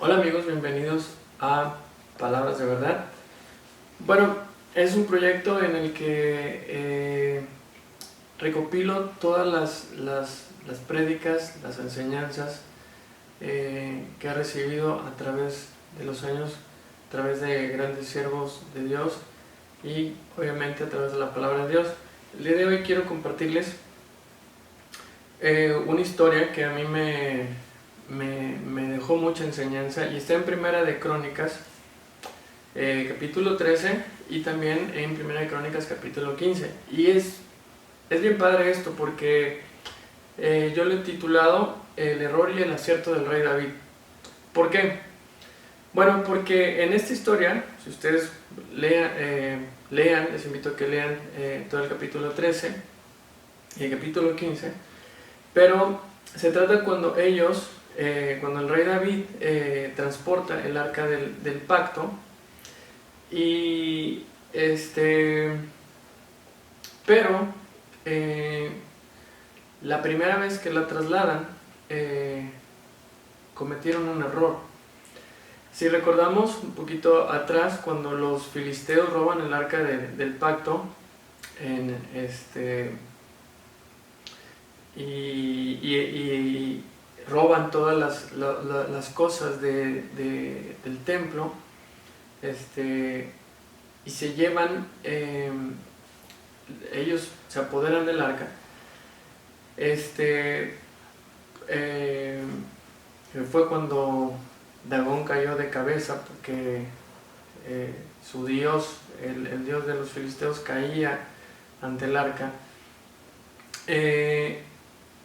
Hola amigos, bienvenidos a Palabras de Verdad. Bueno, es un proyecto en el que recopilo todas las prédicas, las enseñanzas que he recibido a través de los años, a través de grandes siervos de Dios y obviamente a través de la palabra de Dios. El día de hoy quiero compartirles una historia que a mí me dejó mucha enseñanza y está en Primera de Crónicas, capítulo 13, y también en Primera de Crónicas, capítulo 15. Y es bien padre esto porque yo lo he titulado El error y el acierto del rey David. ¿Por qué? Bueno, porque en esta historia, si ustedes lean, les invito a que lean todo el capítulo 13 y el capítulo 15, pero se trata cuando cuando el rey David transporta el arca del pacto y pero la primera vez que la trasladan cometieron un error. Si recordamos un poquito atrás, cuando los filisteos roban el arca del pacto y roban todas las cosas del templo, y se llevan, ellos se apoderan del arca. Fue cuando Dagón cayó de cabeza porque su dios, el dios de los filisteos, caía ante el arca.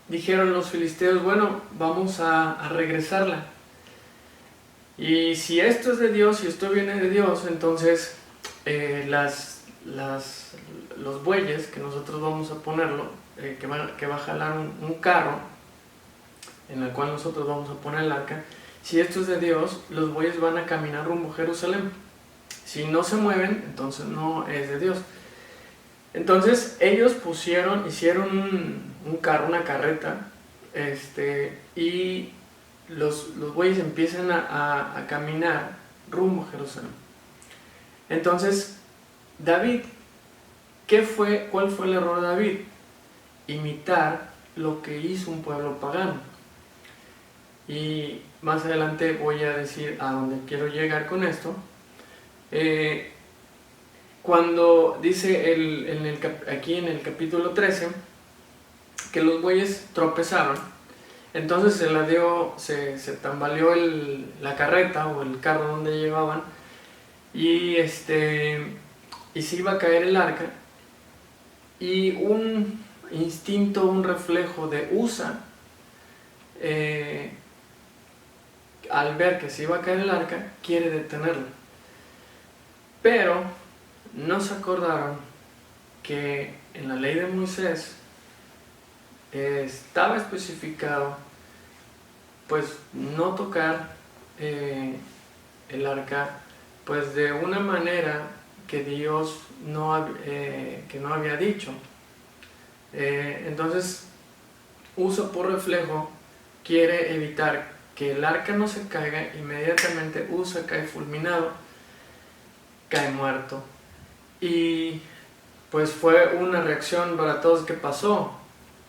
Dijeron los filisteos, bueno, vamos a regresarla. Y si esto es de Dios, si esto viene de Dios, entonces los bueyes que nosotros vamos a ponerlo, que va a jalar un carro en el cual nosotros vamos a poner el arca, si esto es de Dios, los bueyes van a caminar rumbo a Jerusalén. Si no se mueven, entonces no es de Dios. Entonces ellos hicieron un carro, una carreta, y los bueyes empiezan a caminar rumbo a Jerusalén. Entonces, David, ¿cuál fue el error de David? Imitar lo que hizo un pueblo pagano. Y más adelante voy a decir a dónde quiero llegar con esto. Cuando dice aquí en el capítulo 13 que los bueyes tropezaron, entonces se tambaleó la carreta o el carro donde llevaban y se iba a caer el arca, y un instinto, un reflejo de Usa, al ver que se iba a caer el arca, quiere detenerla. Pero no se acordaron que en la ley de Moisés estaba especificado pues no tocar el arca pues de una manera que Dios no había dicho. Entonces Usa, por reflejo, quiere evitar que el arca no se caiga. Inmediatamente Usa cae fulminado, cae muerto, y pues fue una reacción para todos. ¿Qué pasó?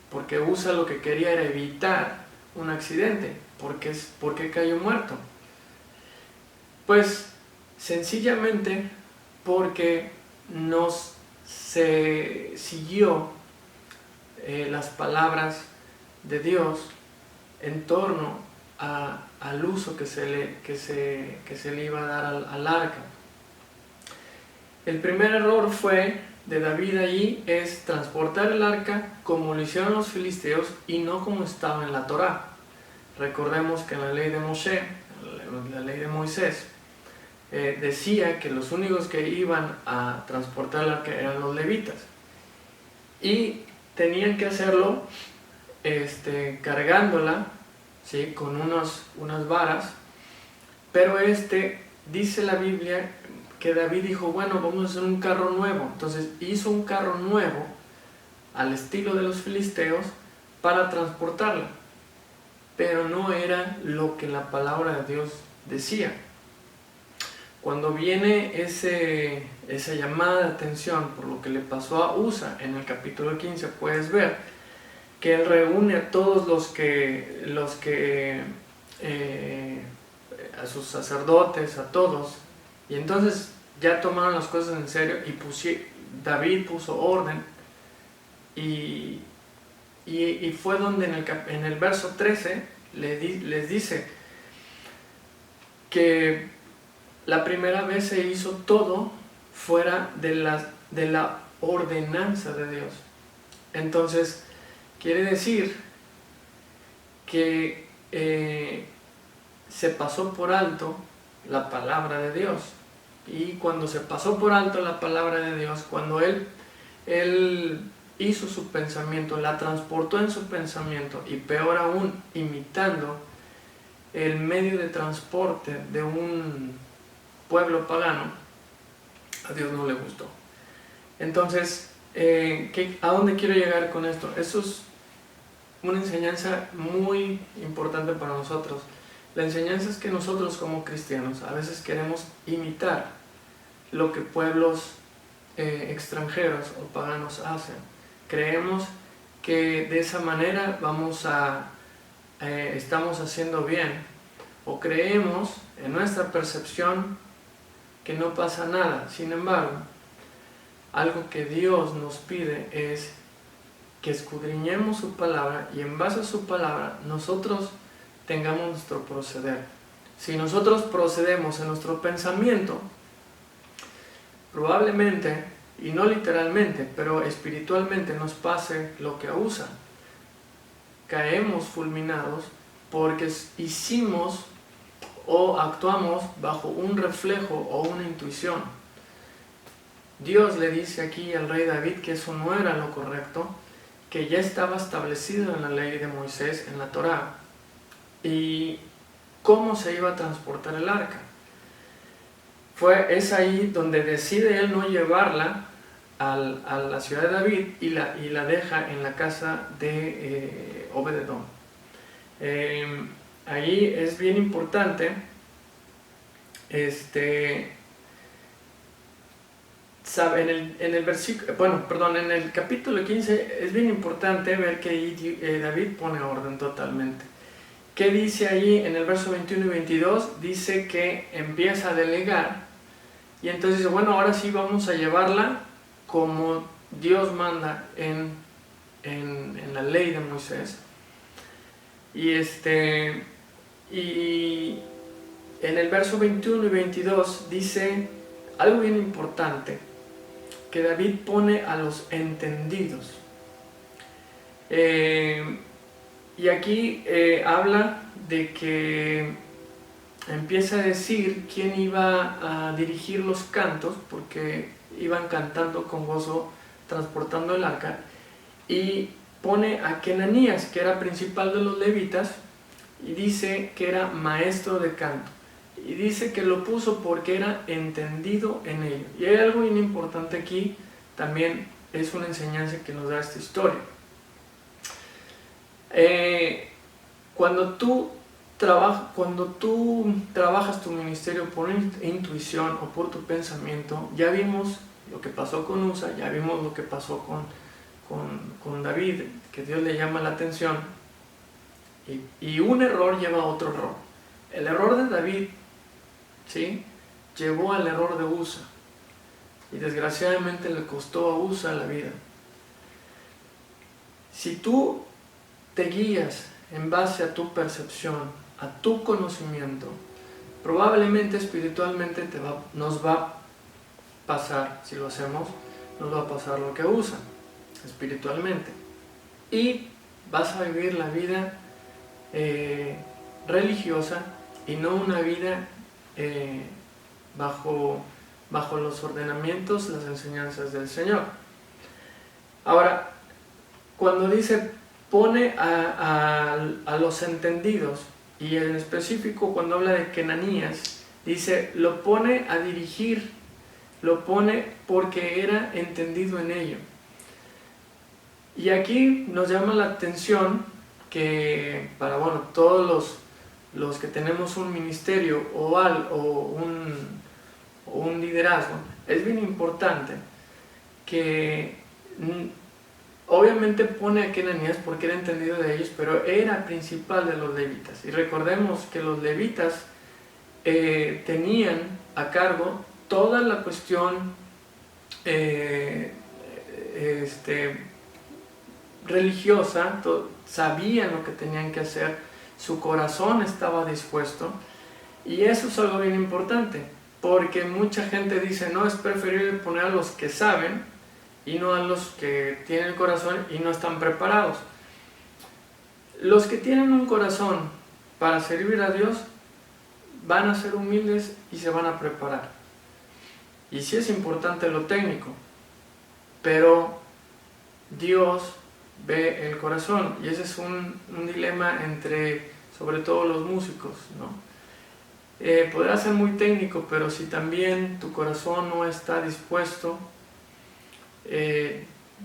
Porque Usa lo que quería era evitar un accidente. ¿Por qué cayó muerto? Pues sencillamente porque no se siguió las palabras de Dios en torno al uso que se le iba a dar al arca. El primer error de David allí es transportar el arca como lo hicieron los filisteos y no como estaba en la Torá. Recordemos que en la ley de Moshe, la ley de Moisés, decía que los únicos que iban a transportar el arca eran los levitas, y tenían que hacerlo cargándola, ¿sí?, con unas varas. Pero dice la Biblia que David dijo, bueno, vamos a hacer un carro nuevo. Entonces hizo un carro nuevo al estilo de los filisteos para transportarla, pero no era lo que la palabra de Dios decía. Cuando viene esa llamada de atención por lo que le pasó a Usa en el capítulo 15, puedes ver que él reúne a todos a sus sacerdotes, a todos, y entonces ya tomaron las cosas en serio y David puso orden, y fue donde en el verso 13 les dice que la primera vez se hizo todo fuera de la ordenanza de Dios. Entonces, quiere decir que se pasó por alto la palabra de Dios. Y cuando se pasó por alto la palabra de Dios, cuando él hizo su pensamiento, la transportó en su pensamiento, y peor aún, imitando el medio de transporte de un pueblo pagano, a Dios no le gustó. Entonces, ¿a dónde quiero llegar con esto? Eso es una enseñanza muy importante para nosotros. La enseñanza es que nosotros como cristianos a veces queremos imitar lo que pueblos extranjeros o paganos hacen. Creemos que de esa manera estamos haciendo bien, o creemos en nuestra percepción que no pasa nada. Sin embargo, algo que Dios nos pide es que escudriñemos su palabra, y en base a su palabra nosotros tengamos nuestro proceder. Si nosotros procedemos en nuestro pensamiento, probablemente, y no literalmente, pero espiritualmente, nos pase lo que a Usa. Caemos fulminados porque hicimos o actuamos bajo un reflejo o una intuición. Dios le dice aquí al rey David que eso no era lo correcto, que ya estaba establecido en la ley de Moisés, en la Torá, y cómo se iba a transportar el arca. Es ahí donde decide él no llevarla a la ciudad de David, y la deja en la casa de Obed-edom. Ahí es bien importante en el capítulo 15 es bien importante ver que David pone orden totalmente. ¿Qué dice ahí en el verso 21 y 22? Dice que empieza a delegar, y entonces dice, bueno, ahora sí vamos a llevarla como Dios manda en la ley de Moisés. Y en el verso 21 y 22 dice algo bien importante, que David pone a los entendidos. Y aquí habla de que empieza a decir quién iba a dirigir los cantos, porque iban cantando con gozo transportando el arca, y pone a Kenanías, que era principal de los levitas, y dice que era maestro de canto, y dice que lo puso porque era entendido en ello. Y hay algo bien importante aquí, también es una enseñanza que nos da esta historia. Cuando tú trabajas tu ministerio por intuición o por tu pensamiento, ya vimos lo que pasó con Usa, ya vimos lo que pasó con David, que Dios le llama la atención, y un error lleva a otro error. El error de David, ¿sí?, llevó al error de Usa, y desgraciadamente le costó a Usa la vida. Si tú te guías en base a tu percepción, a tu conocimiento, probablemente espiritualmente nos va a pasar, si lo hacemos, nos va a pasar lo que Usa espiritualmente, y vas a vivir la vida religiosa y no una vida bajo los ordenamientos, las enseñanzas del Señor. Ahora, cuando dice pone a los entendidos, y en específico cuando habla de Kenanías, dice lo pone a dirigir, lo pone porque era entendido en ello. Y aquí nos llama la atención que para todos los que tenemos un ministerio o un liderazgo, es bien importante que obviamente pone aquí Ananías porque era entendido de ellos, pero era principal de los levitas. Y recordemos que los levitas tenían a cargo toda la cuestión religiosa, sabían lo que tenían que hacer, su corazón estaba dispuesto, y eso es algo bien importante, porque mucha gente dice, no, es preferible poner a los que saben y no a los que tienen el corazón y no están preparados. Los que tienen un corazón para servir a Dios van a ser humildes y se van a preparar. Y sí es importante lo técnico, pero Dios ve el corazón, y ese es un dilema entre, sobre todo, los músicos, ¿no? Podrá ser muy técnico, pero si también tu corazón no está dispuesto,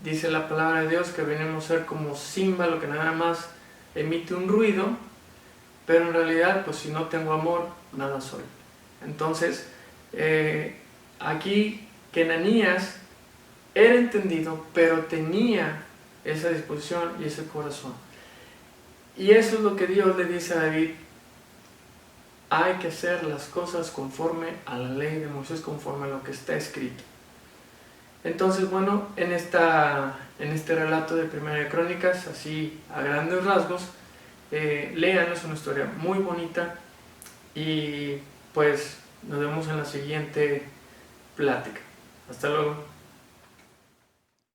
dice la palabra de Dios que venimos a ser como címbalo que nada más emite un ruido, pero en realidad, pues si no tengo amor, nada soy. Entonces, aquí que Ananías era entendido, pero tenía esa disposición y ese corazón. Y eso es lo que Dios le dice a David: hay que hacer las cosas conforme a la ley de Moisés, conforme a lo que está escrito. Entonces, bueno, en este relato de Primera de Crónicas, así a grandes rasgos, léanlo, es una historia muy bonita, y pues nos vemos en la siguiente plática. Hasta luego.